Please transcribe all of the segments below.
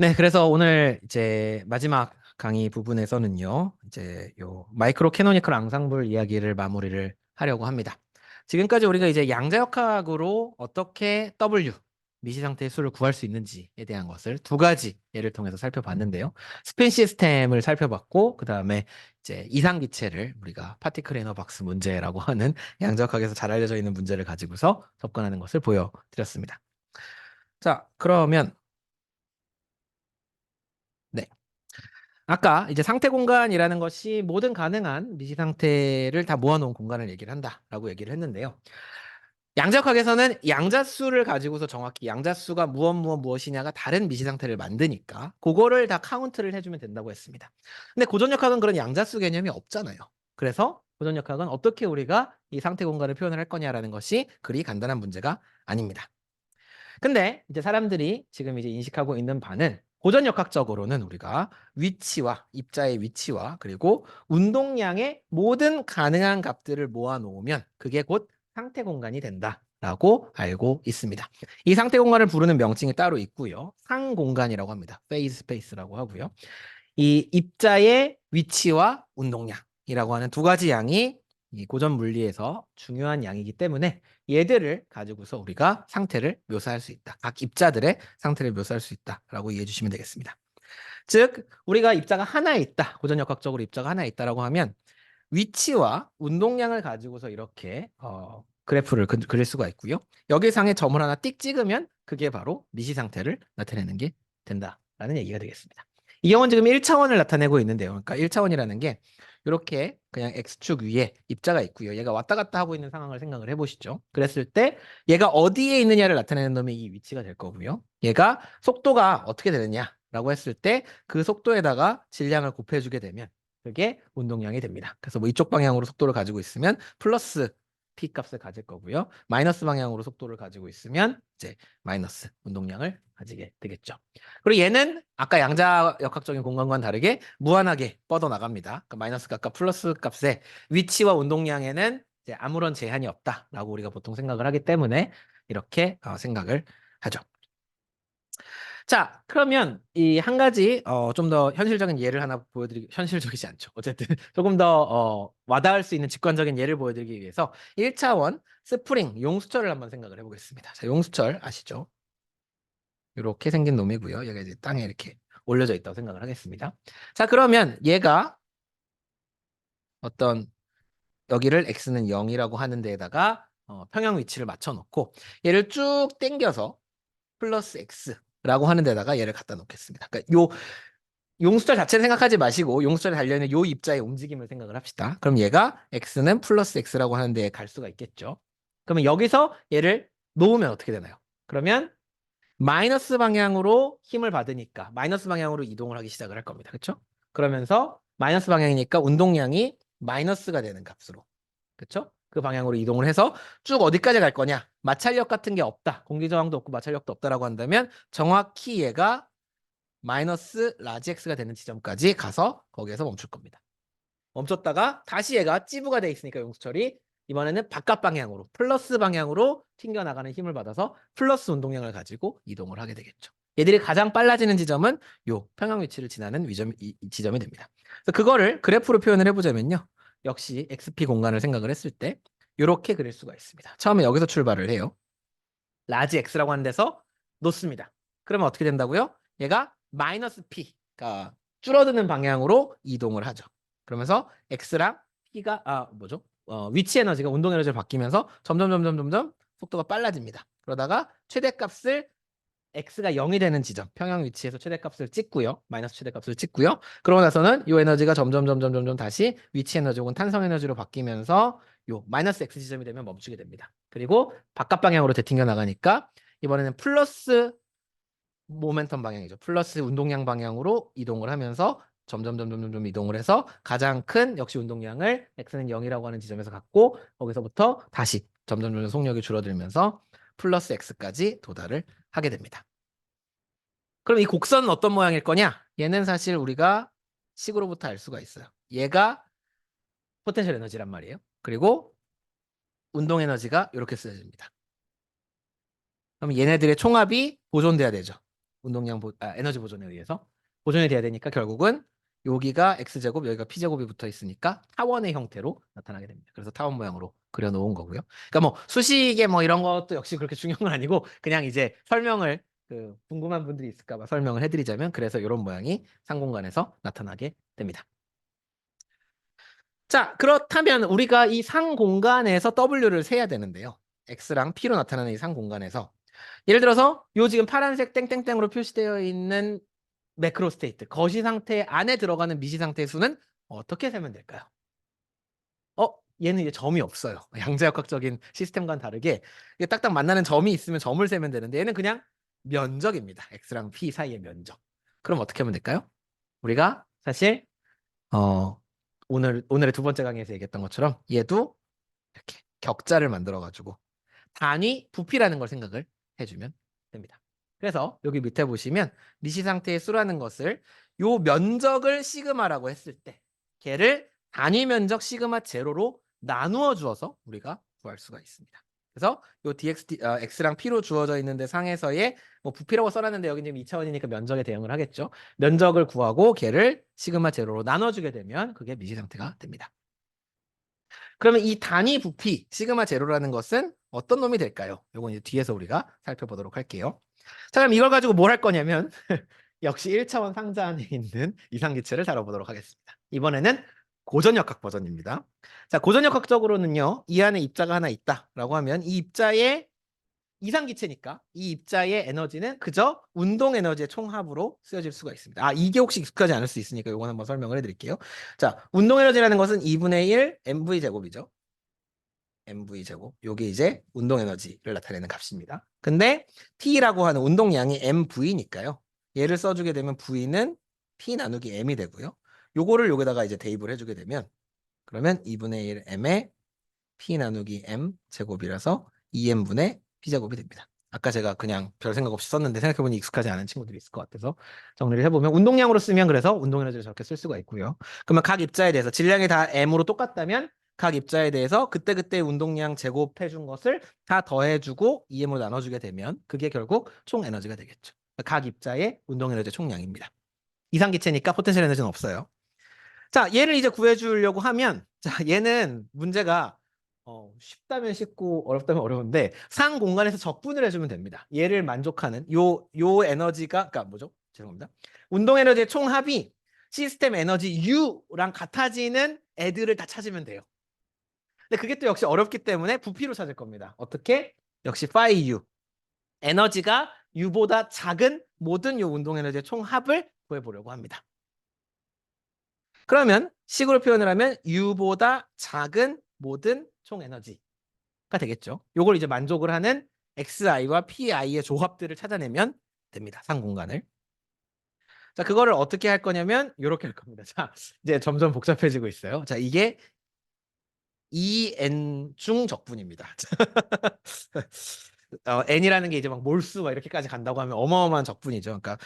네, 그래서 오늘 이제 마지막 강의 부분에서는요, 이제 요 마이크로 캐노니컬 앙상블 이야기를 마무리를 하려고 합니다. 지금까지 우리가 이제 양자역학으로 어떻게 W, 미시 상태의 수를 구할 수 있는지에 대한 것을 두 가지 예를 통해서 살펴봤는데요. 스핀 시스템을 살펴봤고, 그 다음에 이제 이상기체를 우리가 파티클 이너 박스 문제라고 하는 양자역학에서 잘 알려져 있는 문제를 가지고서 접근하는 것을 보여드렸습니다. 자, 그러면 네. 아까 이제 상태 공간이라는 것이 모든 가능한 미시 상태를 다 모아놓은 공간을 얘기를 한다라고 얘기를 했는데요. 양자역학에서는 양자수를 가지고서 정확히 양자수가 무엇이냐가 다른 미시 상태를 만드니까 그거를 다 카운트를 해주면 된다고 했습니다. 근데 고전역학은 그런 양자수 개념이 없잖아요. 그래서 고전역학은 어떻게 우리가 이 상태 공간을 표현을 할 거냐라는 것이 그리 간단한 문제가 아닙니다. 근데 이제 사람들이 지금 이제 인식하고 있는 바는 고전역학적으로는 우리가 위치와 입자의 위치와 그리고 운동량의 모든 가능한 값들을 모아놓으면 그게 곧 상태 공간이 된다라고 알고 있습니다. 이 상태 공간을 부르는 명칭이 따로 있고요. 상공간이라고 합니다. 페이스 스페이스라고 하고요. 이 입자의 위치와 운동량이라고 하는 두 가지 양이 이 고전 물리에서 중요한 양이기 때문에 얘들을 가지고서 우리가 상태를 묘사할 수 있다. 각 입자들의 상태를 묘사할 수 있다라고 이해해 주시면 되겠습니다. 즉, 우리가 입자가 하나 있다. 고전역학적으로 입자가 하나 있다라고 하면 위치와 운동량을 가지고서 이렇게 그래프를 그릴 수가 있고요. 여기 상에 점을 하나 띡 찍으면 그게 바로 미시 상태를 나타내는 게 된다라는 얘기가 되겠습니다. 이 경우는 지금 1차원을 나타내고 있는데요. 그러니까 1차원이라는 게 이렇게 그냥 X축 위에 입자가 있고요. 얘가 왔다 갔다 하고 있는 상황을 생각을 해보시죠. 그랬을 때 얘가 어디에 있느냐를 나타내는 놈이 이 위치가 될 거고요. 얘가 속도가 어떻게 되느냐라고 했을 때 그 속도에다가 질량을 곱해주게 되면 그게 운동량이 됩니다. 그래서 뭐 이쪽 방향으로 속도를 가지고 있으면 플러스 p 값을 가질 거고요. 마이너스 방향으로 속도를 가지고 있으면 이제 마이너스 운동량을 가지게 되겠죠. 그리고 얘는 아까 양자역학적인 공간과는 다르게 무한하게 뻗어나갑니다. 그러니까 마이너스 값과 플러스 값의 위치와 운동량에는 이제 아무런 제한이 없다라고 우리가 보통 생각을 하기 때문에 이렇게 생각을 하죠. 자, 그러면 이 한 가지 좀 더 현실적인 예를 하나 보여드리기 현실적이지 않죠. 어쨌든 조금 더 와닿을 수 있는 직관적인 예를 보여드리기 위해서 1차원 스프링 용수철을 한번 생각을 해보겠습니다. 자, 용수철 아시죠? 이렇게 생긴 놈이고요. 얘가 이제 땅에 이렇게 올려져 있다고 생각을 하겠습니다. 자, 그러면 얘가 어떤 여기를 x는 0이라고 하는 데에다가 평형 위치를 맞춰놓고 얘를 쭉 당겨서 플러스 x라고 하는 데다가 얘를 갖다 놓겠습니다. 그러니까 요 용수철 자체를 생각하지 마시고 용수철에 달려있는 요 입자의 움직임을 생각을 합시다. 그럼 얘가 x는 플러스 x라고 하는 데에 갈 수가 있겠죠. 그러면 여기서 얘를 놓으면 어떻게 되나요? 그러면 마이너스 방향으로 힘을 받으니까 마이너스 방향으로 이동을 하기 시작을 할 겁니다. 그렇죠? 그러면서 마이너스 방향이니까 운동량이 마이너스가 되는 값으로 그렇죠? 그 방향으로 이동을 해서 쭉 어디까지 갈 거냐? 마찰력 같은 게 없다. 공기 저항도 없고 마찰력도 없다라고 한다면 정확히 얘가 마이너스 라지 x가 되는 지점까지 가서 거기에서 멈출 겁니다. 멈췄다가 다시 얘가 찌부가 돼 있으니까 용수철이 이번에는 바깥 방향으로 플러스 방향으로 튕겨나가는 힘을 받아서 플러스 운동량을 가지고 이동을 하게 되겠죠. 얘들이 가장 빨라지는 지점은 요 평형 위치를 지나는 이 지점이 됩니다. 그래서 그거를 그래프로 표현을 해보자면요. 역시 XP 공간을 생각을 했을 때 이렇게 그릴 수가 있습니다. 처음에 여기서 출발을 해요. 라지 X라고 하는 데서 놓습니다. 그러면 어떻게 된다고요? 얘가 마이너스 P, 그러니까 줄어드는 방향으로 이동을 하죠. 그러면서 X랑 P가 뭐죠? 위치 에너지가 운동 에너지를 바뀌면서 점점 속도가 빨라집니다. 그러다가 최대값을 x가 0이 되는 지점, 평형 위치에서 최대값을 찍고요. 마이너스 최대값을 찍고요. 그러고 나서는 이 에너지가 점점 다시 위치 에너지 혹은 탄성 에너지로 바뀌면서 요 마이너스 x 지점이 되면 멈추게 됩니다. 그리고 바깥 방향으로 되튕겨 나가니까 이번에는 플러스 모멘텀 방향이죠. 플러스 운동량 방향으로 이동을 하면서 점점 이동을 해서 가장 큰 역시 운동량을 x는 0이라고 하는 지점에서 갖고 거기서부터 다시 점점 속력이 줄어들면서 플러스 x까지 도달을 하게 됩니다. 그럼 이 곡선은 어떤 모양일 거냐? 얘는 사실 우리가 식으로부터 알 수가 있어요. 얘가 포텐셜 에너지란 말이에요. 그리고 운동 에너지가 이렇게 쓰여집니다. 그럼 얘네들의 총합이 보존돼야 되죠. 에너지 보존에 의해서 보존이 돼야 되니까 결국은 여기가 x제곱, 여기가 p제곱이 붙어 있으니까 타원의 형태로 나타나게 됩니다. 그래서 타원 모양으로 그려놓은 거고요. 그러니까 뭐 수식에 뭐 이런 것도 역시 그렇게 중요한 건 아니고 그냥 이제 설명을 궁금한 분들이 있을까 봐 설명을 해드리자면 그래서 이런 모양이 상공간에서 나타나게 됩니다. 자, 그렇다면 우리가 이 상공간에서 W를 세야 되는데요. X랑 P로 나타나는 이 상공간에서 예를 들어서 요 지금 파란색 땡땡땡으로 표시되어 있는 매크로 스테이트, 거시 상태 안에 들어가는 미시 상태의 수는 어떻게 세면 될까요? 얘는 이제 점이 없어요. 양자역학적인 시스템과는 다르게 이게 딱딱 만나는 점이 있으면 점을 세면 되는데 얘는 그냥 면적입니다. X랑 P 사이의 면적. 그럼 어떻게 하면 될까요? 우리가 사실 어, 오늘의 두 번째 강의에서 얘기했던 것처럼 얘도 이렇게 격자를 만들어가지고 단위 부피라는 걸 생각을 해주면 됩니다. 그래서 여기 밑에 보시면 미시 상태의 수라는 것을 요 면적을 시그마라고 했을 때 걔를 단위 면적 시그마 제로로 나누어 주어서 우리가 구할 수가 있습니다. 그래서 요 x랑 p로 주어져 있는데 상에서의 뭐 부피라고 써놨는데 여기 지금 2차원이니까 면적에 대응을 하겠죠. 면적을 구하고 걔를 시그마 제로로 나눠주게 되면 그게 미시 상태가 됩니다. 그러면 이 단위 부피 시그마 제로라는 것은 어떤 놈이 될까요? 이건 이제 뒤에서 우리가 살펴보도록 할게요. 자, 그럼 이걸 가지고 뭘 할 거냐면 역시 1차원 상자 안에 있는 이상기체를 다뤄보도록 하겠습니다. 이번에는 고전역학 버전입니다. 자, 고전역학적으로는요. 이 안에 입자가 하나 있다라고 하면 이 입자의 이상기체니까 이 입자의 에너지는 그저 운동 에너지의 총합으로 쓰여질 수가 있습니다. 이게 혹시 익숙하지 않을 수 있으니까 이건 한번 설명을 해드릴게요. 자, 운동 에너지라는 것은 2분의 1 mv 제곱이죠. mv 제곱. 요게 이제 운동 에너지를 나타내는 값입니다. 근데 t라고 하는 운동량이 mv니까요. 얘를 써주게 되면 v는 p 나누기 m이 되고요. 요거를 여기다가 이제 대입을 해주게 되면 그러면 2분의 1 m에 p 나누기 m 제곱이라서 2m분의 p 제곱이 됩니다. 아까 제가 그냥 별 생각 없이 썼는데 생각해보니 익숙하지 않은 친구들이 있을 것 같아서 정리를 해보면 운동량으로 쓰면 그래서 운동 에너지를 저렇게 쓸 수가 있고요. 그러면 각 입자에 대해서 질량이 다 m으로 똑같다면 각 입자에 대해서 그때그때 운동량 제곱해준 것을 다 더해주고 2m으로 나눠주게 되면 그게 결국 총 에너지가 되겠죠. 각 입자의 운동 에너지 총량입니다. 이상기체니까 포텐셜 에너지는 없어요. 자, 얘를 이제 구해주려고 하면 자, 얘는 문제가 쉽다면 쉽고 어렵다면 어려운데 상 공간에서 적분을 해주면 됩니다. 얘를 만족하는 요 에너지가 그러니까 뭐죠? 죄송합니다. 운동 에너지의 총합이 시스템 에너지 U랑 같아지는 애들을 다 찾으면 돼요. 근데 그게 또 역시 어렵기 때문에 부피로 찾을 겁니다. 어떻게? 역시 phi U. 에너지가 U보다 작은 모든 요 운동 에너지의 총합을 구해보려고 합니다. 그러면 식으로 표현을 하면 U보다 작은 모든 총 에너지가 되겠죠. 요걸 이제 만족을 하는 XI와 PI의 조합들을 찾아내면 됩니다. 상공간을. 자, 그거를 어떻게 할 거냐면 이렇게 할 겁니다. 자, 이제 점점 복잡해지고 있어요. 자, 이게 EN 중 적분입니다. N이라는 게 이제 막 몰수 막 이렇게까지 간다고 하면 어마어마한 적분이죠. 그러니까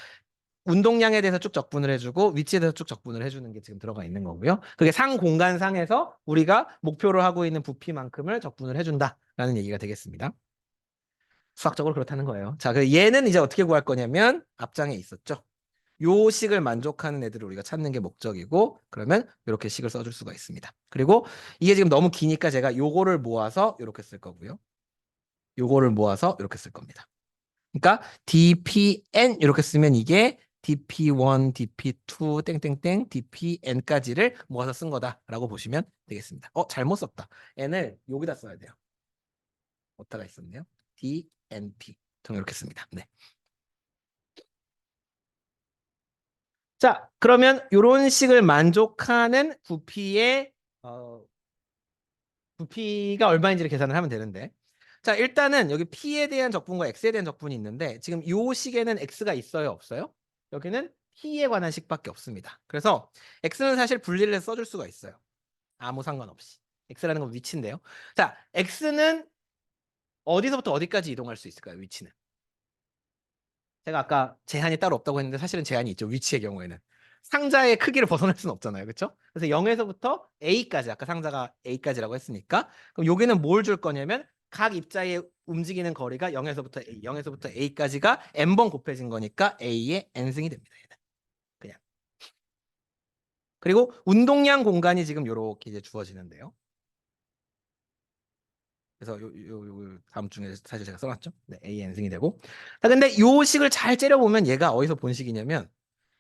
운동량에 대해서 쭉 적분을 해주고 위치에 대해서 쭉 적분을 해주는 게 지금 들어가 있는 거고요. 그게 상 공간상에서 우리가 목표로 하고 있는 부피만큼을 적분을 해준다라는 얘기가 되겠습니다. 수학적으로 그렇다는 거예요. 자, 그 얘는 이제 어떻게 구할 거냐면 앞장에 있었죠. 요 식을 만족하는 애들을 우리가 찾는 게 목적이고 그러면 이렇게 식을 써줄 수가 있습니다. 그리고 이게 지금 너무 기니까 제가 요거를 모아서 이렇게 쓸 거고요. 요거를 모아서 이렇게 쓸 겁니다. 그러니까 DPN 이렇게 쓰면 이게 DP1, DP2, 땡땡땡, DPN까지를 모아서 쓴 거다라고 보시면 되겠습니다. 잘못 썼다. N을 여기다 써야 돼요. 어디다가 있었네요. DNP. 저는 이렇게 씁니다. 네. 자, 그러면 이런 식을 만족하는 부피가 얼마인지를 계산을 하면 되는데 자, 일단은 여기 P에 대한 적분과 X에 대한 적분이 있는데 지금 이 식에는 X가 있어요, 없어요? 여기는 P에 관한 식밖에 없습니다. 그래서 X는 사실 분리를 해서 써줄 수가 있어요. 아무 상관없이. X라는 건 위치인데요. 자, X는 어디서부터 어디까지 이동할 수 있을까요, 위치는? 제가 아까 제한이 따로 없다고 했는데 사실은 제한이 있죠, 위치의 경우에는. 상자의 크기를 벗어날 수는 없잖아요. 그렇죠? 그래서 0에서부터 A까지 아까 상자가 A까지라고 했으니까 그럼 여기는 뭘 줄 거냐면 각 입자의 움직이는 거리가 0에서부터 A, 0에서부터 A까지가 n번 곱해진 거니까 A의 n승이 됩니다. 얘는. 그냥. 그리고 운동량 공간이 지금 요렇게 이제 주어지는데요. 그래서 요 다음 중에 사실 제가 써놨죠. 네, A n승이 되고. 자, 근데 요 식을 잘 째려보면 얘가 어디서 본 식이냐면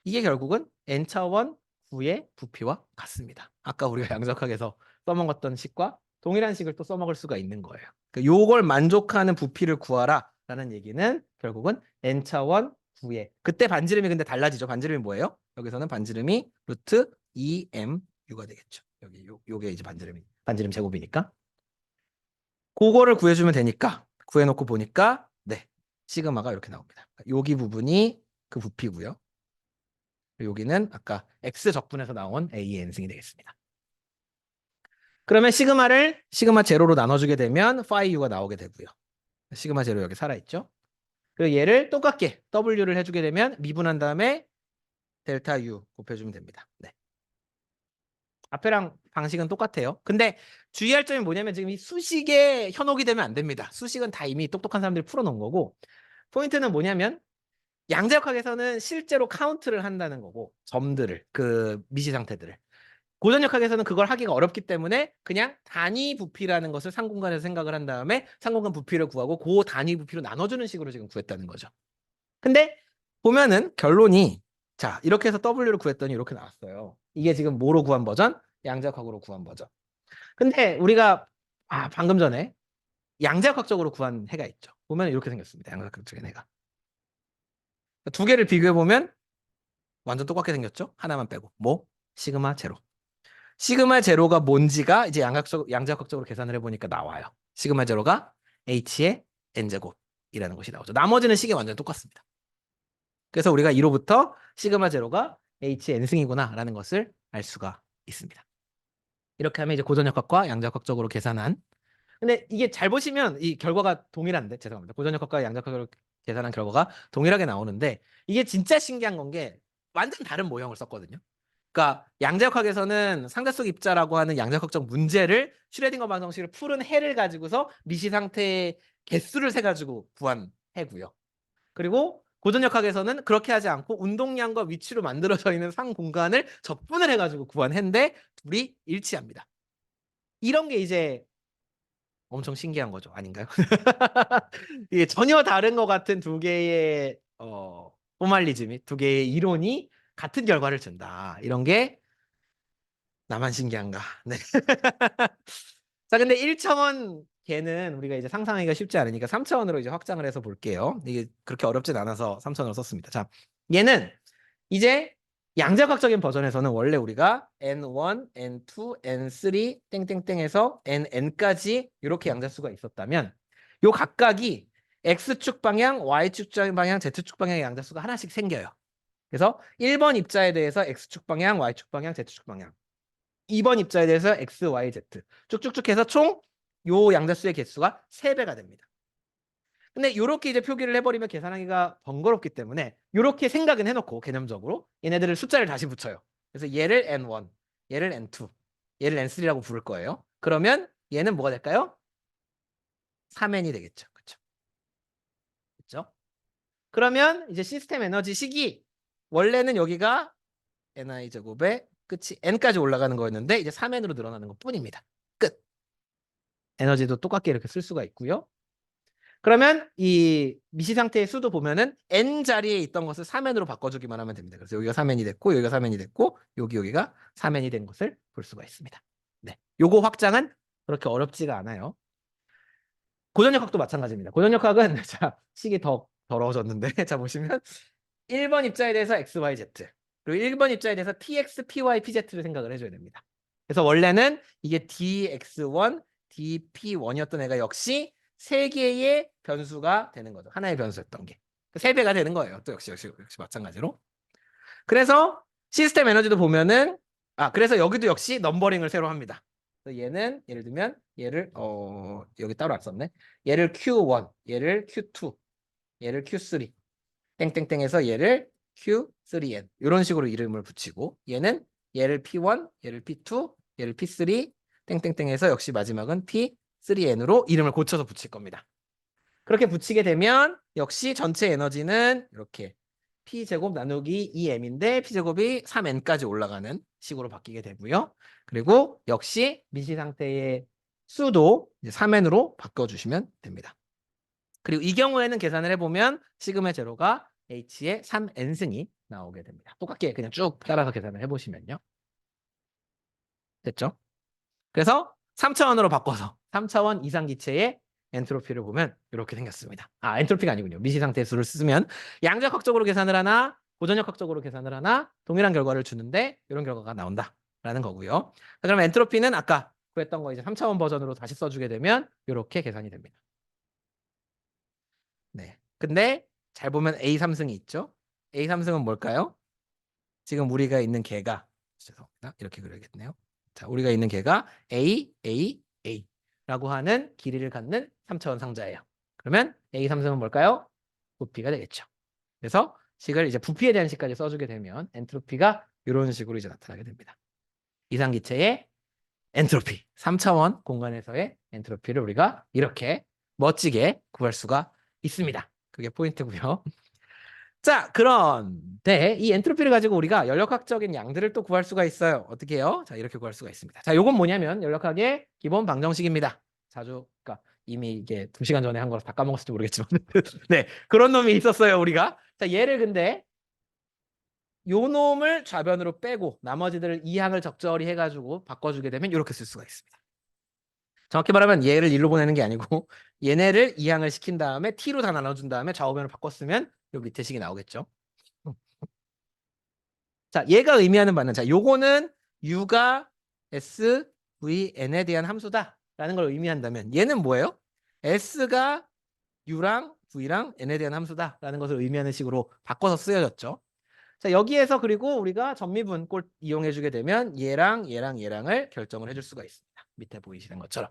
이게 결국은 n차원 9의 부피와 같습니다. 아까 우리가 양적학에서 써먹었던 식과 동일한 식을 또 써먹을 수가 있는 거예요. 요걸 만족하는 부피를 구하라 라는 얘기는 결국은 n차원 9의 그때 반지름이 근데 달라지죠. 반지름이 뭐예요? 여기서는 반지름이 루트 2mu가 되겠죠. 여기 요게 이제 반지름 제곱이니까 그거를 구해주면 되니까 구해놓고 보니까 네 시그마가 이렇게 나옵니다. 여기 부분이 그 부피고요. 여기는 아까 x 적분에서 나온 a의 n승이 되겠습니다. 그러면 시그마를 시그마 제로로 나눠주게 되면 파이 u가 나오게 되고요. 시그마 제로 여기 살아있죠. 그리고 얘를 똑같게 w를 해주게 되면 미분한 다음에 델타 u 곱해주면 됩니다. 네. 앞에랑 방식은 똑같아요. 근데 주의할 점이 뭐냐면 지금 이 수식에 현혹이 되면 안 됩니다. 수식은 다 이미 똑똑한 사람들이 풀어놓은 거고 포인트는 뭐냐면 양자역학에서는 실제로 카운트를 한다는 거고 점들을 그 미시 상태들을 고전역학에서는 그걸 하기가 어렵기 때문에 그냥 단위 부피라는 것을 상공간에서 생각을 한 다음에 상공간 부피를 구하고 그 단위 부피로 나눠주는 식으로 지금 구했다는 거죠. 근데 보면은 결론이 자 이렇게 해서 W를 구했더니 이렇게 나왔어요. 이게 지금 뭐로 구한 버전? 양자역학으로 구한 버전. 근데 우리가 방금 전에 양자역학적으로 구한 해가 있죠. 보면 이렇게 생겼습니다. 양자역학적인 해가. 두 개를 비교해 보면 완전 똑같게 생겼죠. 하나만 빼고 뭐? 시그마 제로. 시그마 제로가 뭔지가 이제 양자역학적으로 계산을 해보니까 나와요. 시그마 제로가 h의 n제곱이라는 것이 나오죠. 나머지는 식이 완전 똑같습니다. 그래서 우리가 이로부터 시그마 제로가 h의 n승이구나 라는 것을 알 수가 있습니다. 이렇게 하면 이제 고전역학과 양자역학적으로 계산한 근데 이게 잘 보시면 이 결과가 동일한데 죄송합니다. 고전역학과 양자역학으로 계산한 결과가 동일하게 나오는데 이게 진짜 신기한 건 게 완전 다른 모형을 썼거든요. 그러니까 양자역학에서는 상대속 입자라고 하는 양자역학적 문제를 슈레딩거 방정식을 푸른 해를 가지고서 미시 상태의 개수를 세 가지고 구한 해고요. 그리고 고전역학에서는 그렇게 하지 않고 운동량과 위치로 만들어져 있는 상 공간을 적분을 해가지고 구한 해인데 둘이 일치합니다. 이런 게 이제 엄청 신기한 거죠. 아닌가요? 이게 전혀 다른 것 같은 두 개의 포멀리즘이 두 개의 이론이 같은 결과를 준다. 이런 게 나만 신기한가? 네. 자, 근데 1차원 걔는 우리가 이제 상상하기가 쉽지 않으니까 3차원으로 이제 확장을 해서 볼게요. 이게 그렇게 어렵진 않아서 3차원으로 썼습니다. 자, 얘는 이제 양자역학적인 버전에서는 원래 우리가 n1, n2, n3 땡땡땡에서 nn까지 이렇게 양자수가 있었다면 요 각각이 x축 방향, y축 방향, z축 방향의 양자수가 하나씩 생겨요. 그래서 1번 입자에 대해서 x축 방향, y축 방향, z축 방향 2번 입자에 대해서 x, y, z 쭉쭉쭉 해서 총 요 양자수의 개수가 3배가 됩니다. 근데 이렇게 이제 표기를 해버리면 계산하기가 번거롭기 때문에 이렇게 생각은 해놓고 개념적으로 얘네들을 숫자를 다시 붙여요. 그래서 얘를 n1, 얘를 n2, 얘를 n3라고 부를 거예요. 그러면 얘는 뭐가 될까요? 3n이 되겠죠. 그렇죠? 그렇죠? 그러면 이제 시스템 에너지 식이 원래는 여기가 ni 제곱의 끝이 n까지 올라가는 거였는데 이제 3n으로 늘어나는 것 뿐입니다. 끝. 에너지도 똑같게 이렇게 쓸 수가 있고요. 그러면 이 미시 상태의 수도 보면은 n 자리에 있던 것을 3n으로 바꿔주기만 하면 됩니다. 그래서 여기가 3n이 됐고 여기가 3n이 됐고 여기가 3n이 된 것을 볼 수가 있습니다. 네, 요거 확장은 그렇게 어렵지가 않아요. 고전역학도 마찬가지입니다. 고전역학은 자 식이 더 더러워졌는데 자 보시면 1번 입자에 대해서 x, y, z 그리고 1번 입자에 대해서 tx, py, pz를 생각을 해줘야 됩니다. 그래서 원래는 이게 dx1, dp1이었던 애가 역시 3개의 변수가 되는 거죠. 하나의 변수였던 게. 3배가 되는 거예요. 또 역시 마찬가지로. 그래서 시스템 에너지도 보면은 그래서 여기도 역시 넘버링을 새로 합니다. 그래서 얘는 예를 들면 얘를 여기 따로 안 썼네. 얘를 Q1, 얘를 Q2, 얘를 Q3 땡땡땡해서 얘를 Q3N 이런 식으로 이름을 붙이고 얘를 P1, 얘를 P2, 얘를 P3 땡땡땡해서 역시 마지막은 P 3N으로 이름을 고쳐서 붙일 겁니다. 그렇게 붙이게 되면 역시 전체 에너지는 이렇게 P제곱 나누기 2M인데 P제곱이 3N까지 올라가는 식으로 바뀌게 되고요. 그리고 역시 미시 상태의 수도 3N으로 바꿔주시면 됩니다. 그리고 이 경우에는 계산을 해보면 시그마 제로가 H의 3N승이 나오게 됩니다. 똑같게 그냥 쭉 따라서 계산을 해보시면요. 됐죠? 그래서 3차원으로 바꿔서 3차원 이상 기체의 엔트로피를 보면 이렇게 생겼습니다. 아, 엔트로피가 아니군요. 미시 상태의 수를 쓰면 양자역학적으로 계산을 하나 고전역학적으로 계산을 하나 동일한 결과를 주는데 이런 결과가 나온다라는 거고요. 그럼 엔트로피는 아까 구했던 거 이제 3차원 버전으로 다시 써주게 되면 이렇게 계산이 됩니다. 네. 근데 잘 보면 A3승이 있죠. A3승은 뭘까요? 지금 우리가 있는 개가 죄송합니다. 이렇게 그려야겠네요. 자, 우리가 있는 개가 A라고 하는 길이를 갖는 3차원 상자예요. 그러면 A3승은 뭘까요? 부피가 되겠죠. 그래서 식을 이제 부피에 대한 식까지 써주게 되면 엔트로피가 이런 식으로 이제 나타나게 됩니다. 이상기체의 엔트로피, 3차원 공간에서의 엔트로피를 우리가 이렇게 멋지게 구할 수가 있습니다. 그게 포인트고요. 자, 그런데 이 엔트로피를 가지고 우리가 연력학적인 양들을 또 구할 수가 있어요. 어떻게 해요? 자, 이렇게 구할 수가 있습니다. 자, 요건 뭐냐면 연력학의 기본 방정식입니다. 자주, 그러니까 이미 이게 2시간 전에 한 거라서 다 까먹었을지 모르겠지만 네, 그런 놈이 있었어요, 우리가. 자, 얘를 근데 요 놈을 좌변으로 빼고 나머지들을 이항을 적절히 해가지고 바꿔주게 되면 이렇게 쓸 수가 있습니다. 정확히 말하면 얘를 1로 보내는 게 아니고 얘네를 이항을 시킨 다음에 t로 다 나눠준 다음에 좌우변을 바꿨으면 요 밑에 식이 나오겠죠. 자, 얘가 의미하는 바는 자, 요거는 u가 s, v, n에 대한 함수다라는 걸 의미한다면 얘는 뭐예요? s가 u랑 v랑 n에 대한 함수다라는 것을 의미하는 식으로 바꿔서 쓰여졌죠. 자, 여기에서 그리고 우리가 전미분 꼴 이용해주게 되면 얘랑을 결정을 해줄 수가 있습니다. 밑에 보이시는 것처럼.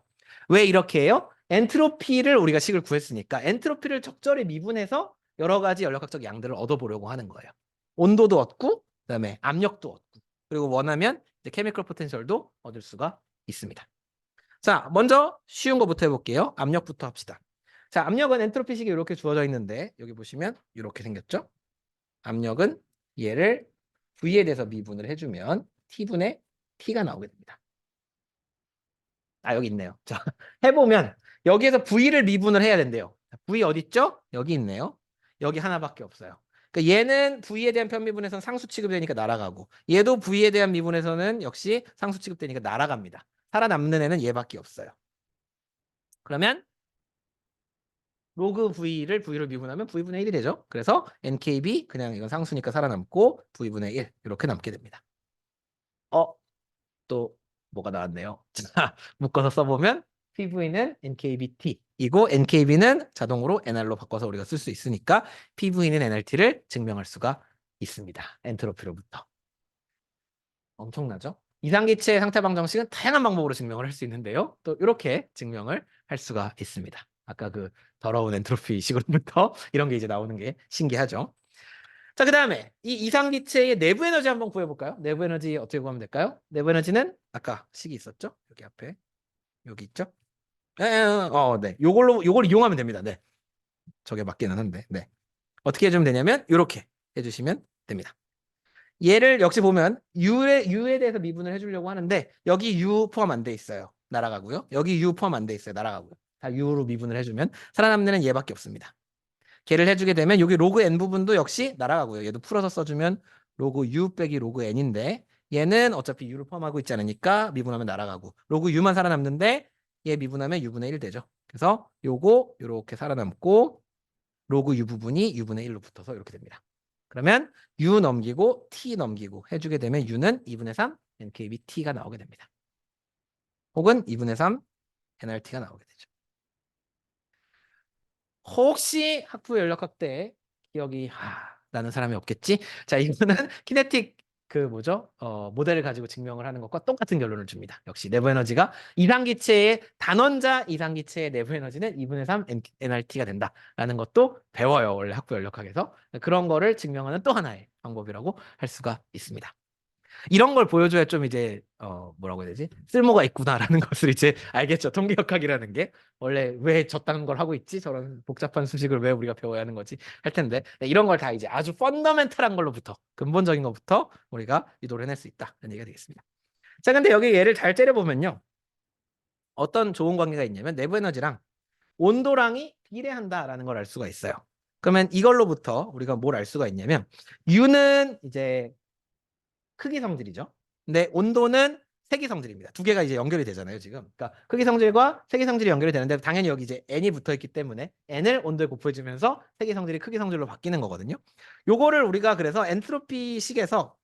왜 이렇게 해요? 엔트로피를 우리가 식을 구했으니까 엔트로피를 적절히 미분해서 여러 가지 연력학적 양들을 얻어보려고 하는 거예요. 온도도 얻고 그다음에 압력도 얻고 그리고 원하면 이제 케미컬 포텐셜도 얻을 수가 있습니다. 자, 먼저 쉬운 거부터 해볼게요. 압력부터 합시다. 자, 압력은 엔트로피식이 이렇게 주어져 있는데 여기 보시면 이렇게 생겼죠? 압력은 얘를 V에 대해서 미분을 해주면 T분의 T가 나오게 됩니다. 아, 여기 있네요. 자, 해보면 여기에서 V를 미분을 해야 된대요. V 어디 있죠? 여기 있네요. 여기 하나밖에 없어요. 그러니까 얘는 V에 대한 편미분에서는 상수 취급되니까 날아가고 얘도 V에 대한 미분에서는 역시 상수 취급되니까 날아갑니다. 살아남는 애는 얘밖에 없어요. 그러면 로그 V를 미분하면 V분의 1이 되죠. 그래서 NKB 그냥 이건 상수니까 살아남고 V분의 1 이렇게 남게 됩니다. 또 뭐가 나왔네요. 자, 묶어서 써보면 PV는 NKBT 이고 NKB는 자동으로 NR로 바꿔서 우리가 쓸 수 있으니까 PV는 NRT를 증명할 수가 있습니다. 엔트로피로부터. 엄청나죠? 이상기체의 상태 방정식은 다양한 방법으로 증명을 할 수 있는데요. 또 이렇게 증명을 할 수가 있습니다. 아까 그 더러운 엔트로피 식으로부터 이런 게 이제 나오는 게 신기하죠. 자, 그 다음에 이 이상기체의 내부 에너지 한번 구해볼까요? 내부 에너지 어떻게 구하면 될까요? 내부 에너지는 아까 식이 있었죠? 여기 앞에 여기 있죠? 네. 요걸 이용하면 됩니다. 네. 저게 맞기는 한데, 네. 어떻게 해주면 되냐면 이렇게 해주시면 됩니다. 얘를 역시 보면 U에 대해서 미분을 해주려고 하는데 여기 U 포함 안 돼 있어요. 날아가고요. 여기 U 포함 안 돼 있어요. 날아가고요. 다 U로 미분을 해주면 살아남는 애는 얘밖에 없습니다. 걔를 해주게 되면 여기 로그 n 부분도 역시 날아가고요. 얘도 풀어서 써주면 로그 u 빼기 로그 n인데 얘는 어차피 u를 포함하고 있지 않으니까 미분하면 날아가고 로그 u만 살아남는데 얘 미분하면 u분의 1 되죠. 그래서 요거 요렇게 살아남고 로그 u 부분이 u분의 1로 붙어서 이렇게 됩니다. 그러면 u 넘기고 t 넘기고 해주게 되면 u는 2분의 3 nkb t가 나오게 됩니다. 혹은 2분의 3 nrt가 나오게 되죠. 혹시 학부 연력학 때 기억이 나는 사람이 없겠지? 자, 이거는 키네틱 그 뭐죠? 모델을 가지고 증명을 하는 것과 똑같은 결론을 줍니다. 역시 내부 에너지가 이상기체의 단원자 이상기체의 내부 에너지는 2분의 3 nRT가 된다라는 것도 배워요. 원래 학부 연력학에서. 그런 거를 증명하는 또 하나의 방법이라고 할 수가 있습니다. 이런 걸 보여줘야 좀 이제 뭐라고 해야 되지? 쓸모가 있구나라는 것을 이제 알겠죠. 통계역학이라는 게 원래 왜 저딴 걸 하고 있지? 저런 복잡한 수식을 왜 우리가 배워야 하는 거지? 할 텐데 네, 이런 걸 다 이제 아주 펀더멘탈한 걸로부터 근본적인 것부터 우리가 유도를 해낼 수 있다는 얘기가 되겠습니다. 자, 근데 여기 얘를 잘 째려보면요. 어떤 좋은 관계가 있냐면 내부 에너지랑 온도랑이 비례한다라는 걸 알 수가 있어요. 그러면 이걸로부터 우리가 뭘 알 수가 있냐면 U는 이제 크기 성질이죠. 근데 온도는 세기 성질입니다. 두 개가 이제 연결이 되잖아요, 지금. 그러니까 크기 성질과 세기 성질이 연결이 되는데 당연히 여기 이제 n이 붙어 있기 때문에 n을 온도에 곱해주면서 세기 성질이 크기 성질로 바뀌는 거거든요. 요거를 우리가 그래서 엔트로피식에서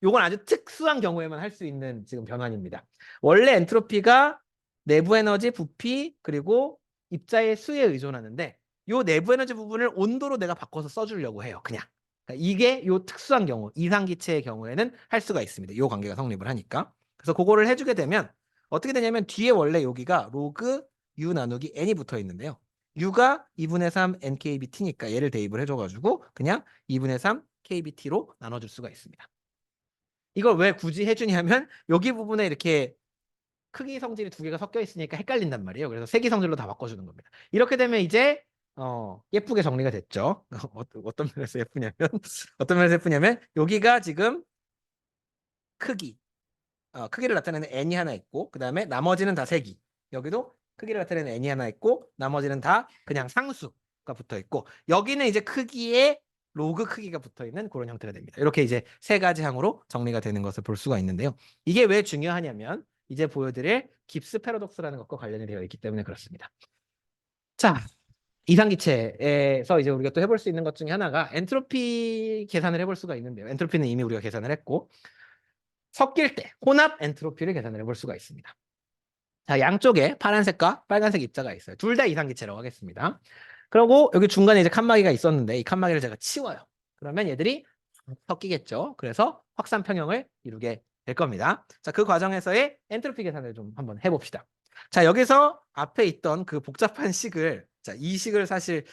요건 아주 특수한 경우에만 할 수 있는 지금 변환입니다. 원래 엔트로피가 내부 에너지, 부피, 그리고 입자의 수에 의존하는데 요 내부 에너지 부분을 온도로 내가 바꿔서 써주려고 해요. 그냥. 그러니까 이게 요 특수한 경우, 이상기체의 경우에는 할 수가 있습니다. 요 관계가 성립을 하니까. 그래서 그거를 해주게 되면 어떻게 되냐면 뒤에 원래 여기가 로그 U 나누기 N이 붙어 있는데요. U가 2분의 3 NKBT니까 얘를 대입을 해줘가지고 그냥 2분의 3 KBT로 나눠줄 수가 있습니다. 이걸 왜 굳이 해주냐면 여기 부분에 이렇게 크기 성질이 두 개가 섞여 있으니까 헷갈린단 말이에요. 그래서 세기 성질로 다 바꿔주는 겁니다. 이렇게 되면 이제 예쁘게 정리가 됐죠. 어떤 면에서 예쁘냐면 어떤 면에서 예쁘냐면 여기가 지금 크기를 나타내는 n이 하나 있고 그 다음에 나머지는 다 세기. 여기도 크기를 나타내는 n이 하나 있고 나머지는 다 그냥 상수가 붙어 있고 여기는 이제 크기에 로그 크기가 붙어 있는 그런 형태가 됩니다. 이렇게 이제 세 가지 항으로 정리가 되는 것을 볼 수가 있는데요. 이게 왜 중요하냐면 이제 보여드릴 깁스 패러독스라는 것과 관련이 되어 있기 때문에 그렇습니다. 자, 이상기체에서 이제 우리가 또 해볼 수 있는 것 중에 하나가 엔트로피 계산을 해볼 수가 있는데요. 엔트로피는 이미 우리가 계산을 했고 섞일 때 혼합 엔트로피를 계산을 해볼 수가 있습니다. 자, 양쪽에 파란색과 빨간색 입자가 있어요. 둘 다 이상기체라고 하겠습니다. 그리고 여기 중간에 이제 칸막이가 있었는데 이 칸막이를 제가 치워요. 그러면 얘들이 섞이겠죠. 그래서 확산평형을 이루게 될 겁니다. 자, 그 과정에서의 엔트로피 계산을 좀 한번 해봅시다. 자, 여기서 앞에 있던 그 복잡한 식을 자, 이 식을 사실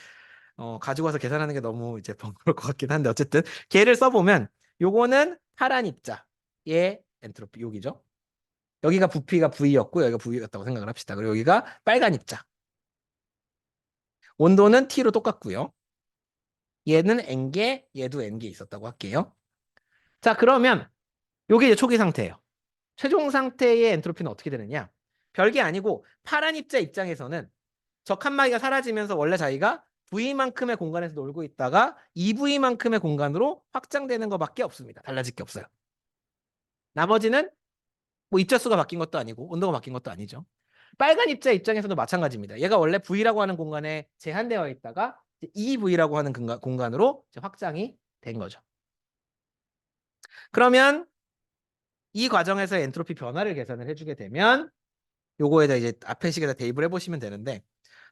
가지고 와서 계산하는 게 너무 이제 번거로울 것 같긴 한데 어쨌든 걔를 써보면 요거는 파란 입자의 엔트로피 여기죠. 여기가 부피가 V였고 여기가 V였다고 생각을 합시다. 그리고 여기가 빨간 입자. 온도는 T로 똑같고요. 얘는 N개, 얘도 N개 있었다고 할게요. 자, 그러면 요게 이제 초기 상태예요. 최종 상태의 엔트로피는 어떻게 되느냐? 별게 아니고 파란 입자 입장에서는 저 칸막이가 사라지면서 원래 자기가 V만큼의 공간에서 놀고 있다가 2V만큼의 공간으로 확장되는 것밖에 없습니다. 달라질 게 없어요. 나머지는 뭐 입자수가 바뀐 것도 아니고 온도가 바뀐 것도 아니죠. 빨간 입자 입장에서도 마찬가지입니다. 얘가 원래 V라고 하는 공간에 제한되어 있다가 2V라고 하는 공간으로 확장이 된 거죠. 그러면 이 과정에서 엔트로피 변화를 계산을 해주게 되면 요거에다 이제 앞에 식에다 대입을 해보시면 되는데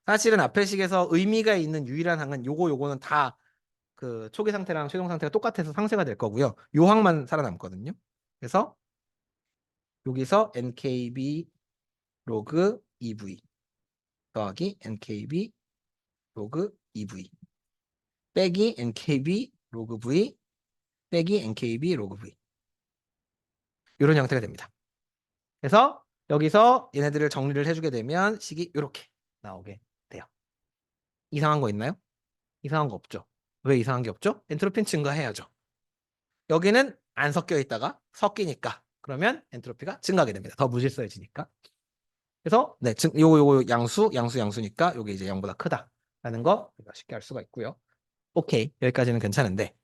사실은 앞에 식에서 의미가 있는 유일한 항은 요거는 다 그 초기 상태랑 최종 상태가 똑같아서 상쇄가 될 거고요. 요 항만 살아남거든요. 그래서 여기서 NKB 로그 EV 더하기 NKB 로그 EV 빼기 NKB 로그 V 빼기 NKB 로그 V 이런 형태가 됩니다. 그래서 여기서 얘네들을 정리를 해주게 되면 식이 이렇게 나오게 돼요. 이상한 거 있나요? 이상한 거 없죠. 왜 이상한 게 없죠? 엔트로피는 증가해야죠. 여기는 안 섞여 있다가 섞이니까 그러면 엔트로피가 증가하게 됩니다. 더 무질서해지니까. 그래서 네, 요거 양수니까 요게 이제 0보다 크다라는 거 우리가 쉽게 알 수가 있고요. 오케이, 여기까지는 괜찮은데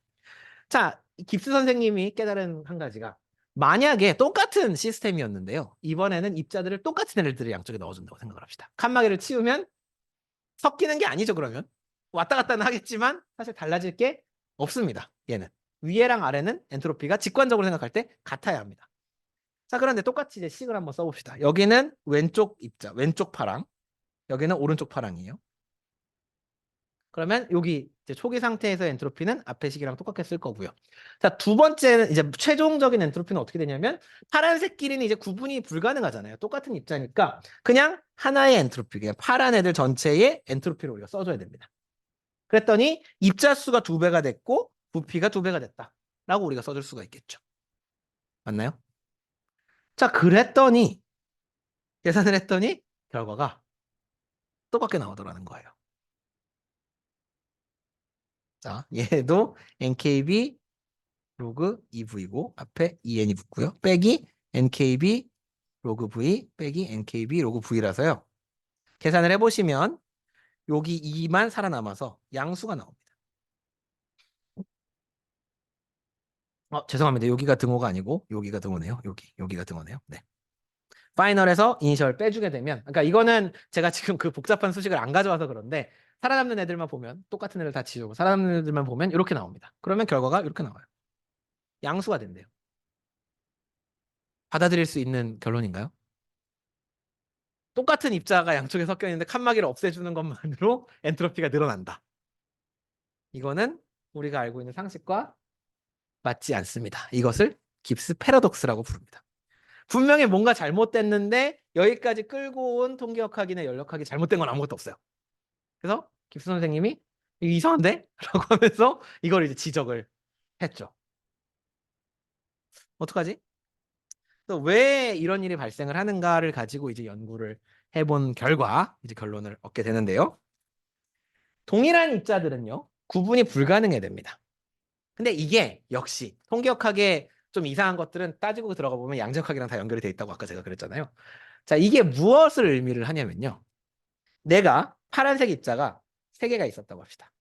자, 깁스 선생님이 깨달은 한 가지가 만약에 똑같은 시스템이었는데요. 이번에는 입자들을 똑같은 애들을 양쪽에 넣어준다고 생각을 합시다. 칸막이를 치우면 섞이는 게 아니죠, 그러면. 왔다 갔다는 하겠지만 사실 달라질 게 없습니다. 얘는. 위에랑 아래는 엔트로피가 직관적으로 생각할 때 같아야 합니다. 자, 그런데 똑같이 이제 식을 한번 써봅시다. 여기는 왼쪽 입자, 왼쪽 파랑. 여기는 오른쪽 파랑이에요. 그러면 여기 이제 초기 상태에서 엔트로피는 앞에 식이랑 똑같게 쓸 거고요. 자, 두 번째는 이제 최종적인 엔트로피는 어떻게 되냐면 파란색끼리는 이제 구분이 불가능하잖아요. 똑같은 입자니까 그냥 하나의 엔트로피, 그냥 파란 애들 전체의 엔트로피를 우리가 써줘야 됩니다. 그랬더니 입자 수가 2배가 됐고 부피가 2배가 됐다라고 우리가 써줄 수가 있겠죠. 맞나요? 자, 그랬더니 계산을 했더니 결과가 똑같게 나오더라는 거예요. 자, 얘도 nkb 로그 2v고 앞에 en이 붙고요. 빼기 nkb 로그 v 빼기 nkb 로그 v라서요. 계산을 해보시면 여기 2만 살아남아서 양수가 나옵니다. 죄송합니다. 여기가 등호가 아니고 여기가 등호네요. 여기가 등호네요. 네. 파이널에서 이니셜 빼주게 되면, 그러니까 이거는 제가 지금 그 복잡한 수식을 안 가져와서 그런데 살아남는 애들만 보면 똑같은 애들 다 지우고 살아남는 애들만 보면 이렇게 나옵니다. 그러면 결과가 이렇게 나와요. 양수가 된대요. 받아들일 수 있는 결론인가요? 똑같은 입자가 양쪽에 섞여 있는데 칸막이를 없애주는 것만으로 엔트로피가 늘어난다. 이거는 우리가 알고 있는 상식과 맞지 않습니다. 이것을 깁스 패러독스라고 부릅니다. 분명히 뭔가 잘못됐는데 여기까지 끌고 온 통계역학이나 연력학이 잘못된 건 아무것도 없어요. 그래서 깁스 선생님이 이거 이상한데? 라고 하면서 이걸 이제 지적을 했죠. 어떡하지? 또 왜 이런 일이 발생을 하는가를 가지고 이제 연구를 해본 결과 이제 결론을 얻게 되는데요. 동일한 입자들은요, 구분이 불가능해 됩니다. 근데 이게 역시 통계역학의 좀 이상한 것들은 따지고 들어가 보면 양적학이랑 다 연결이 돼 있다고 아까 제가 그랬잖아요. 자, 이게 무엇을 의미를 하냐면요. 내가 파란색 입자가 3개가 있었다고 합시다.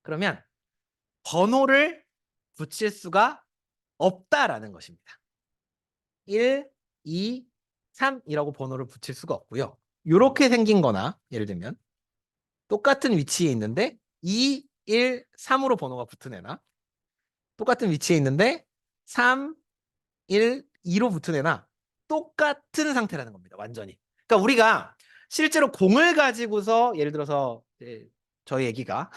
그러면 번호를 붙일 수가 없다라는 것입니다. 1, 2, 3이라고 번호를 붙일 수가 없고요. 이렇게 생긴 거나 예를 들면 똑같은 위치에 있는데 2, 1, 3으로 번호가 붙은 애나 똑같은 위치에 있는데 3, 1, 2로 붙은 애나 똑같은 상태라는 겁니다. 완전히. 그러니까 우리가 실제로 공을 가지고서 예를 들어서 저희 애기가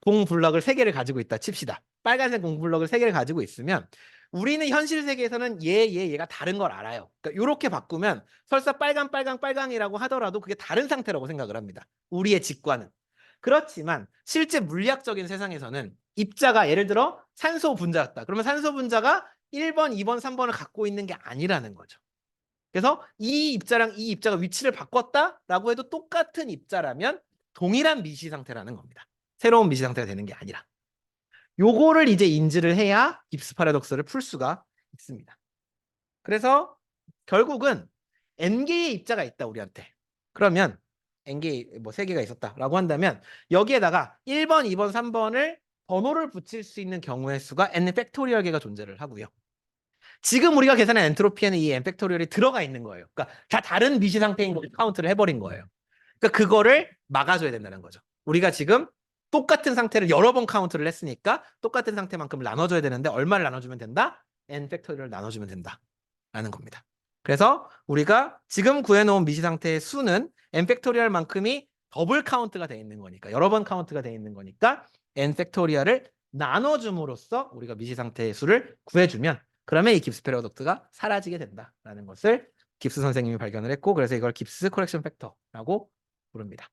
공 블럭을 3개를 가지고 있다 칩시다. 빨간색 공 블럭을 3개를 가지고 있으면 우리는 현실 세계에서는 얘가 다른 걸 알아요. 그러니까 이렇게 바꾸면 설사 빨강이라고 하더라도 그게 다른 상태라고 생각을 합니다. 우리의 직관은. 그렇지만 실제 물리학적인 세상에서는 입자가 예를 들어 산소 분자였다. 그러면 산소 분자가 1번, 2번, 3번을 갖고 있는 게 아니라는 거죠. 그래서 이 입자랑 이 입자가 위치를 바꿨다라고 해도 똑같은 입자라면 동일한 미시 상태라는 겁니다. 새로운 미시 상태가 되는 게 아니라. 요거를 이제 인지를 해야 깁스 파라독스를 풀 수가 있습니다. 그래서 결국은 n개의 입자가 있다 우리한테. 그러면 n개 뭐 3개가 있었다라고 한다면 여기에다가 1번, 2번, 3번을 번호를 붙일 수 있는 경우의 수가 n 팩토리얼 개가 존재를 하고요. 지금 우리가 계산한 엔트로피에는 이 n 팩토리얼이 들어가 있는 거예요. 그러니까 다 다른 미시 상태인 걸 카운트를 해버린 거예요. 그러니까 그거를 막아줘야 된다는 거죠. 우리가 지금 똑같은 상태를 여러 번 카운트를 했으니까 똑같은 상태만큼 나눠줘야 되는데 얼마를 나눠주면 된다? n 팩토리얼을 나눠주면 된다라는 겁니다. 그래서 우리가 지금 구해놓은 미시 상태의 수는 n 팩토리얼만큼이 더블 카운트가 돼 있는 거니까 여러 번 카운트가 돼 있는 거니까 n 팩토리얼을 나눠줌으로써 우리가 미시 상태의 수를 구해주면 그러면 이 깁스 패러독스가 사라지게 된다라는 것을 깁스 선생님이 발견을 했고 그래서 이걸 깁스 코렉션 팩터라고 부릅니다.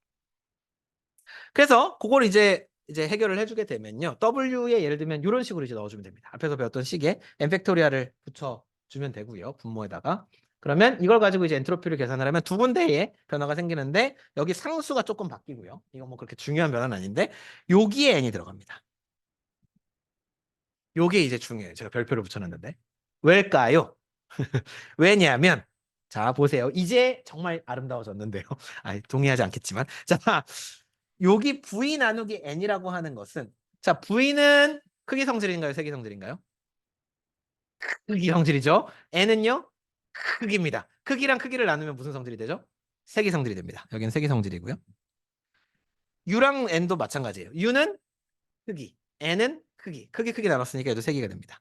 그래서 그걸 이제 해결을 해주게 되면요. W에 예를 들면 이런 식으로 이제 넣어주면 됩니다. 앞에서 배웠던 식에 n 팩토리얼을 붙여주면 되고요. 분모에다가. 그러면 이걸 가지고 이제 엔트로피를 계산을 하면 두 군데의 변화가 생기는데 여기 상수가 조금 바뀌고요. 이건 뭐 그렇게 중요한 변화는 아닌데 여기에 n이 들어갑니다. 요게 이제 중요해요. 제가 별표를 붙여놨는데. 왜일까요? 왜냐하면 자 보세요. 이제 정말 아름다워졌는데요. 동의하지 않겠지만 자 여기 v 나누기 n이라고 하는 것은 자 v는 크기 성질인가요? 세기 성질인가요? 크기 성질이죠. n은요? 크기입니다. 크기랑 크기를 나누면 무슨 성질이 되죠? 세기 성질이 됩니다. 여기는 세기 성질이고요. u랑 n도 마찬가지예요. u는 크기, n은 크기 나눴으니까 얘도 세기가 됩니다.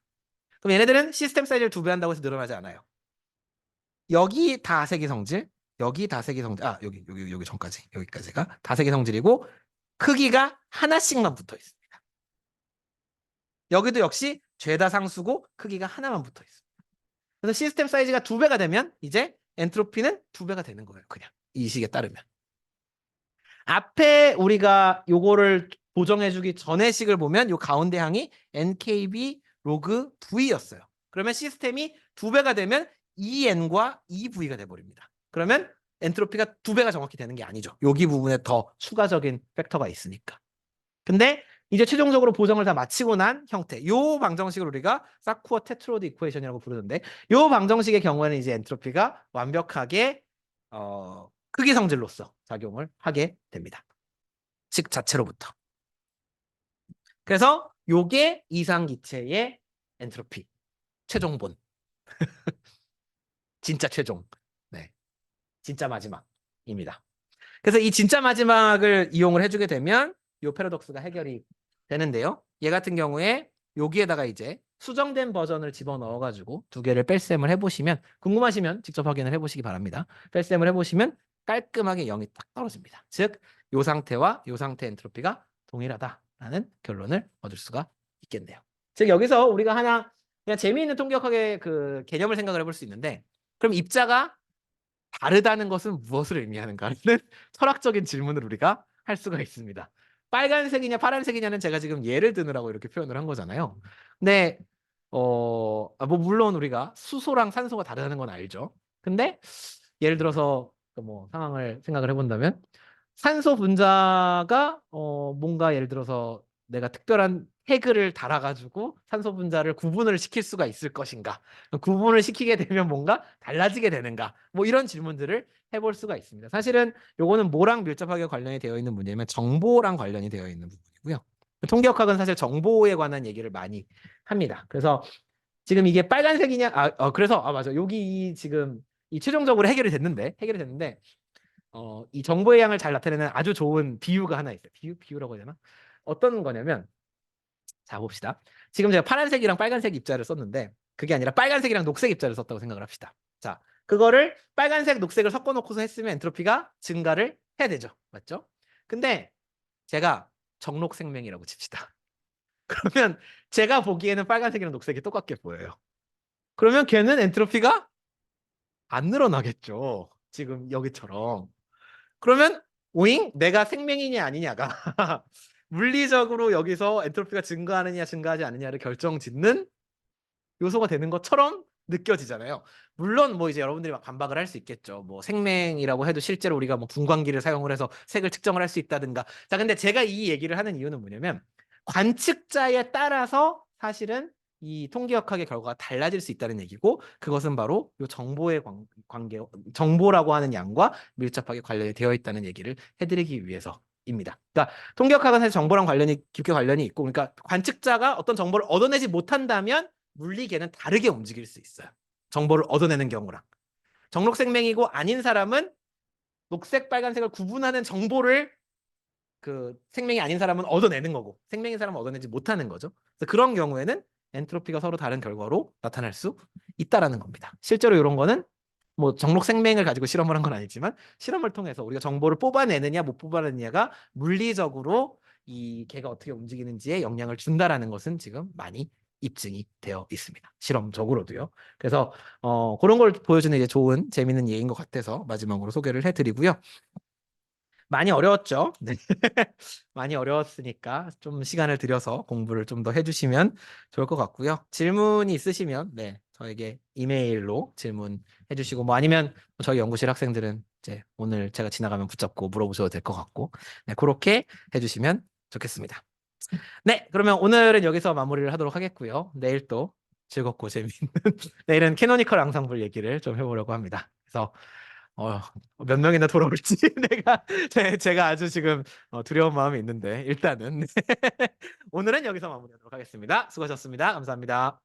그럼 얘네들은 시스템 사이즈를 2배 한다고 해서 늘어나지 않아요. 여기 다 세기 성질, 여기 다 세기 성질, 여기 전까지, 여기까지가 다 세기 성질이고 크기가 하나씩만 붙어 있습니다. 여기도 역시 죄다 상수고 크기가 하나만 붙어 있습니다. 그래서 시스템 사이즈가 2배가 되면 이제 엔트로피는 2배가 되는 거예요. 그냥 이 식에 따르면. 앞에 우리가 요거를 보정해주기 전의 식을 보면 요 가운데 항이 nkb 로그 v였어요. 그러면 시스템이 2배가 되면 EN과 EV가 돼버립니다. 그러면 엔트로피가 2배가 정확히 되는 게 아니죠. 여기 부분에 더 추가적인 팩터가 있으니까. 근데 이제 최종적으로 보정을 다 마치고 난 형태. 요 방정식을 우리가 사쿠어 테트로드 이퀘이션이라고 부르는데 요 방정식의 경우에는 이제 엔트로피가 완벽하게 크기 성질로서 작용을 하게 됩니다. 식 자체로부터. 그래서 요게 이상기체의 엔트로피 최종본. 진짜 최종. 네. 진짜 마지막입니다. 그래서 이 진짜 마지막을 이용을 해주게 되면 요 패러독스가 해결이 되는데요. 얘 같은 경우에 여기에다가 이제 수정된 버전을 집어넣어가지고 2개를 뺄셈을 해보시면, 궁금하시면 직접 확인을 해보시기 바랍니다. 뺄셈을 해보시면 깔끔하게 0이 딱 떨어집니다. 즉, 요 상태와 요 상태 엔트로피가 동일하다라는 결론을 얻을 수가 있겠네요. 즉, 여기서 우리가 하나 그냥 재미있는 통계학의 그 개념을 생각을 해볼 수 있는데, 그럼 입자가 다르다는 것은 무엇을 의미하는가는 철학적인 질문을 우리가 할 수가 있습니다. 빨간색이냐 파란색이냐는 제가 지금 예를 드느라고 이렇게 표현을 한 거잖아요. 근데 뭐 물론 우리가 수소랑 산소가 다르다는 건 알죠. 근데 예를 들어서 뭐 상황을 생각을 해본다면 산소 분자가 뭔가 예를 들어서 내가 특별한 핵을 달아가지고 산소 분자를 구분을 시킬 수가 있을 것인가? 구분을 시키게 되면 뭔가 달라지게 되는가? 뭐 이런 질문들을 해볼 수가 있습니다. 사실은 요거는 뭐랑 밀접하게 관련이 되어 있는 문제냐면 정보랑 관련이 되어 있는 부분이고요. 통계학은 사실 정보에 관한 얘기를 많이 합니다. 그래서 지금 이게 빨간색이냐? 그래서 맞아. 여기 지금 이 최종적으로 해결이 됐는데 이 정보의 양을 잘 나타내는 아주 좋은 비유가 하나 있어요. 비유라고 해야 되나? 어떤 거냐면, 자, 봅시다. 지금 제가 파란색이랑 빨간색 입자를 썼는데, 그게 아니라 빨간색이랑 녹색 입자를 썼다고 생각을 합시다. 자, 그거를 빨간색, 녹색을 섞어놓고서 했으면 엔트로피가 증가를 해야 되죠. 맞죠? 근데 제가 정록생명이라고 칩시다. 그러면 제가 보기에는 빨간색이랑 녹색이 똑같게 보여요. 그러면 걔는 엔트로피가 안 늘어나겠죠. 지금 여기처럼. 그러면 오잉? 내가 생명이냐 아니냐가 물리적으로 여기서 엔트로피가 증가하느냐 증가하지 않느냐를 결정짓는 요소가 되는 것처럼 느껴지잖아요. 물론 뭐 이제 여러분들이 막 반박을 할 수 있겠죠. 뭐 생명이라고 해도 실제로 우리가 뭐 분광기를 사용을 해서 색을 측정을 할 수 있다든가. 자, 근데 제가 이 얘기를 하는 이유는 뭐냐면 관측자에 따라서 사실은 이 통계학의 결과가 달라질 수 있다는 얘기고, 그것은 바로 이 정보의 관계, 정보라고 하는 양과 밀접하게 관련이 되어 있다는 얘기를 해드리기 위해서입니다. 그러니까 통계학은 사실 정보랑 관련이 깊게 관련이 있고, 그러니까 관측자가 어떤 정보를 얻어내지 못한다면 물리계는 다르게 움직일 수 있어요. 정보를 얻어내는 경우랑. 정록생명이고 아닌 사람은 녹색, 빨간색을 구분하는 정보를 그 생명이 아닌 사람은 얻어내는 거고, 생명인 사람은 얻어내지 못하는 거죠. 그래서 그런 경우에는 엔트로피가 서로 다른 결과로 나타날 수 있다라는 겁니다. 실제로 이런 거는 뭐 정록생명을 가지고 실험을 한 건 아니지만 실험을 통해서 우리가 정보를 뽑아내느냐 못 뽑아내느냐가 물리적으로 이 개가 어떻게 움직이는지에 영향을 준다라는 것은 지금 많이 입증이 되어 있습니다. 실험적으로도요. 그래서 그런 걸 보여주는 이제 좋은 재미있는 예인 것 같아서 마지막으로 소개를 해드리고요. 많이 어려웠죠. 네. 많이 어려웠으니까 좀 시간을 들여서 공부를 좀 더 해주시면 좋을 것 같고요. 질문이 있으시면 네, 저에게 이메일로 질문해 주시고, 뭐 아니면 저희 연구실 학생들은 이제 오늘 제가 지나가면 붙잡고 물어보셔도 될 것 같고, 네, 그렇게 해주시면 좋겠습니다. 네, 그러면 오늘은 여기서 마무리를 하도록 하겠고요. 내일 또 즐겁고 재미있는 내일은 캐노니컬 앙상블 얘기를 좀 해보려고 합니다. 그래서 몇 명이나 돌아올지 제가 아주 지금 두려운 마음이 있는데 일단은 오늘은 여기서 마무리하도록 하겠습니다. 수고하셨습니다. 감사합니다.